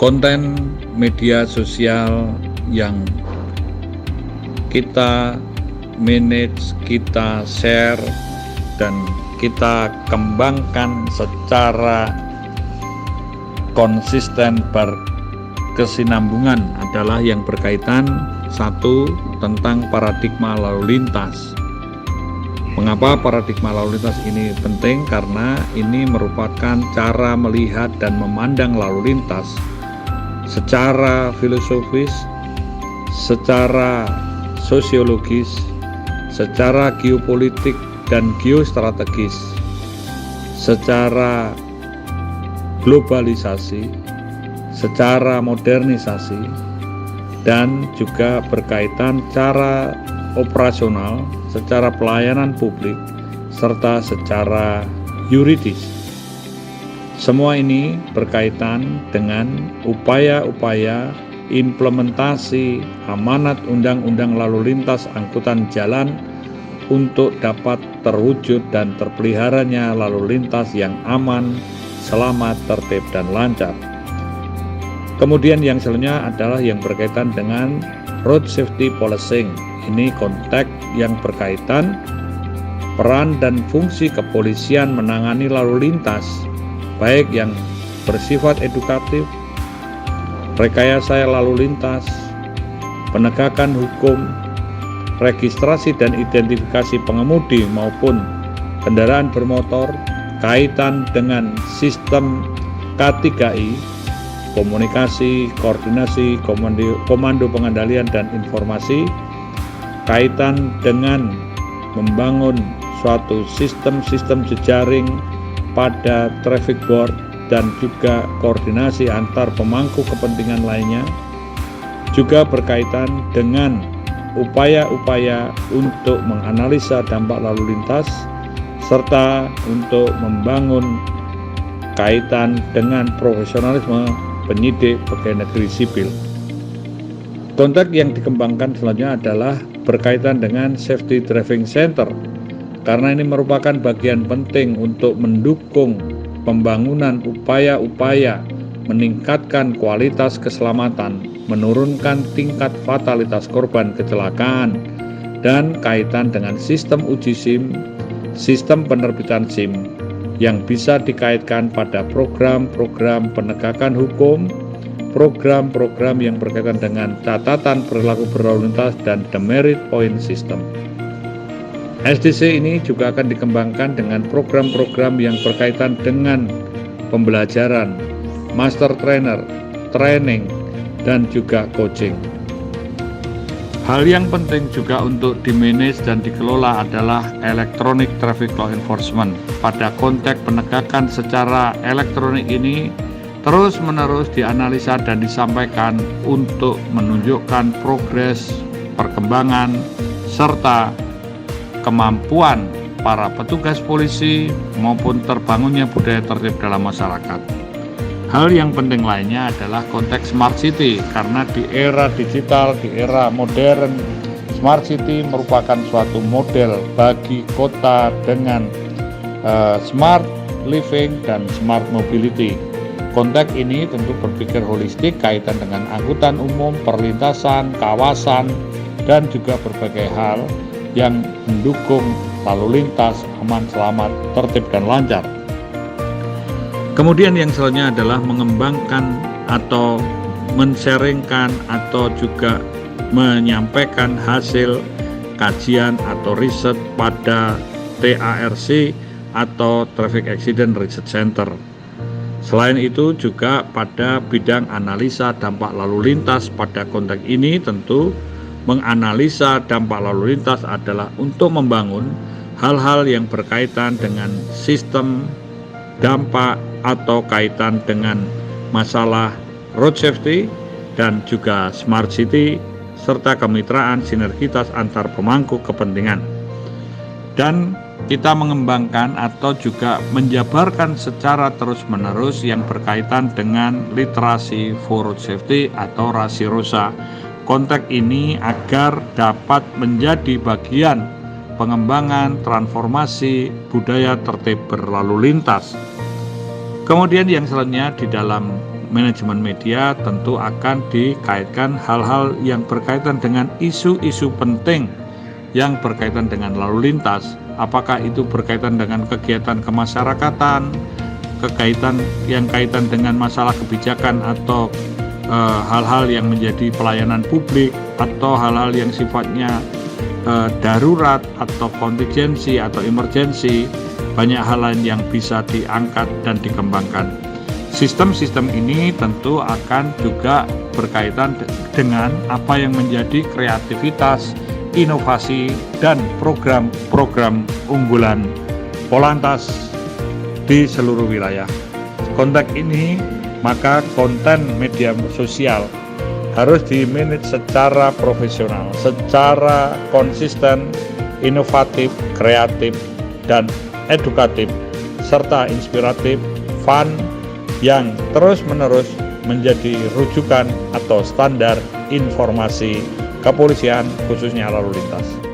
konten media sosial yang kita manage, kita share, dan kita kembangkan secara konsisten berkesinambungan adalah yang berkaitan satu tentang paradigma lalu lintas. Mengapa paradigma lalu lintas ini penting? Karena ini merupakan cara melihat dan memandang lalu lintas secara filosofis, secara sosiologis, secara geopolitik dan geostrategis, secara globalisasi, secara modernisasi, dan juga berkaitan cara operasional, secara pelayanan publik, serta secara yuridis. Semua ini berkaitan dengan upaya-upaya implementasi amanat Undang-Undang Lalu Lintas Angkutan Jalan untuk dapat terwujud dan terpeliharanya lalu lintas yang aman, selamat, tertib, dan lancar. Kemudian yang selanjutnya adalah yang berkaitan dengan road safety policing. Ini konteks yang berkaitan peran dan fungsi kepolisian menangani lalu lintas, baik yang bersifat edukatif, rekayasa lalu lintas, penegakan hukum, registrasi dan identifikasi pengemudi maupun kendaraan bermotor, kaitan dengan sistem K3I, komunikasi, koordinasi, komando pengendalian dan informasi, kaitan dengan membangun suatu sistem jejaring pada traffic board dan juga koordinasi antar pemangku kepentingan lainnya, juga berkaitan dengan upaya-upaya untuk menganalisa dampak lalu lintas serta untuk membangun kaitan dengan profesionalisme penyidik pegawai negeri sipil. Konteks yang dikembangkan selanjutnya adalah berkaitan dengan Safety Driving Center, karena ini merupakan bagian penting untuk mendukung pembangunan upaya-upaya meningkatkan kualitas keselamatan, menurunkan tingkat fatalitas korban kecelakaan, dan kaitan dengan sistem uji SIM, sistem penerbitan SIM, yang bisa dikaitkan pada program-program penegakan hukum, program-program yang berkaitan dengan catatan perilaku berlalu lintas, dan demerit point system. SDC ini juga akan dikembangkan dengan program-program yang berkaitan dengan pembelajaran, master trainer, training, dan juga coaching. Hal yang penting juga untuk dimanage dan dikelola adalah electronic traffic law enforcement. Pada konteks penegakan secara elektronik ini terus-menerus dianalisa dan disampaikan untuk menunjukkan progres, perkembangan, serta kemampuan para petugas polisi maupun terbangunnya budaya tertib dalam masyarakat. Hal yang penting lainnya adalah konteks smart city, karena di era digital, di era modern, smart city merupakan suatu model bagi kota dengan smart living dan smart mobility. Konteks ini tentu berpikir holistik kaitan dengan angkutan umum, perlintasan, kawasan, dan juga berbagai hal yang mendukung lalu lintas aman, selamat, tertib, dan lancar. Kemudian yang selanjutnya adalah mengembangkan atau men-sharingkan atau juga menyampaikan hasil kajian atau riset pada TARC atau Traffic Accident Research Center. Selain itu juga pada bidang analisa dampak lalu lintas. Pada konteks ini tentu menganalisa dampak lalu lintas adalah untuk membangun hal-hal yang berkaitan dengan sistem dampak atau kaitan dengan masalah road safety dan juga smart city serta kemitraan sinergitas antar pemangku kepentingan. Dan kita mengembangkan atau juga menjabarkan secara terus-menerus yang berkaitan dengan literasi for road safety atau RASI-ROSA. Konteks ini agar dapat menjadi bagian pengembangan transformasi budaya tertib berlalu lintas. Kemudian yang selanjutnya di dalam manajemen media tentu akan dikaitkan hal-hal yang berkaitan dengan isu-isu penting yang berkaitan dengan lalu lintas, apakah itu berkaitan dengan kegiatan kemasyarakatan, kaitan dengan masalah kebijakan atau hal-hal yang menjadi pelayanan publik, atau hal-hal yang sifatnya darurat atau kontingensi atau emergensi. Banyak hal lain yang bisa diangkat dan dikembangkan. Sistem-sistem ini tentu akan juga berkaitan dengan apa yang menjadi kreativitas, inovasi, dan program-program unggulan Polantas di seluruh wilayah. Konteks ini, maka konten media sosial harus di-manage secara profesional, secara konsisten, inovatif, kreatif, dan edukatif, serta inspiratif, fun, yang terus-menerus menjadi rujukan atau standar informasi kepolisian khususnya lalu lintas.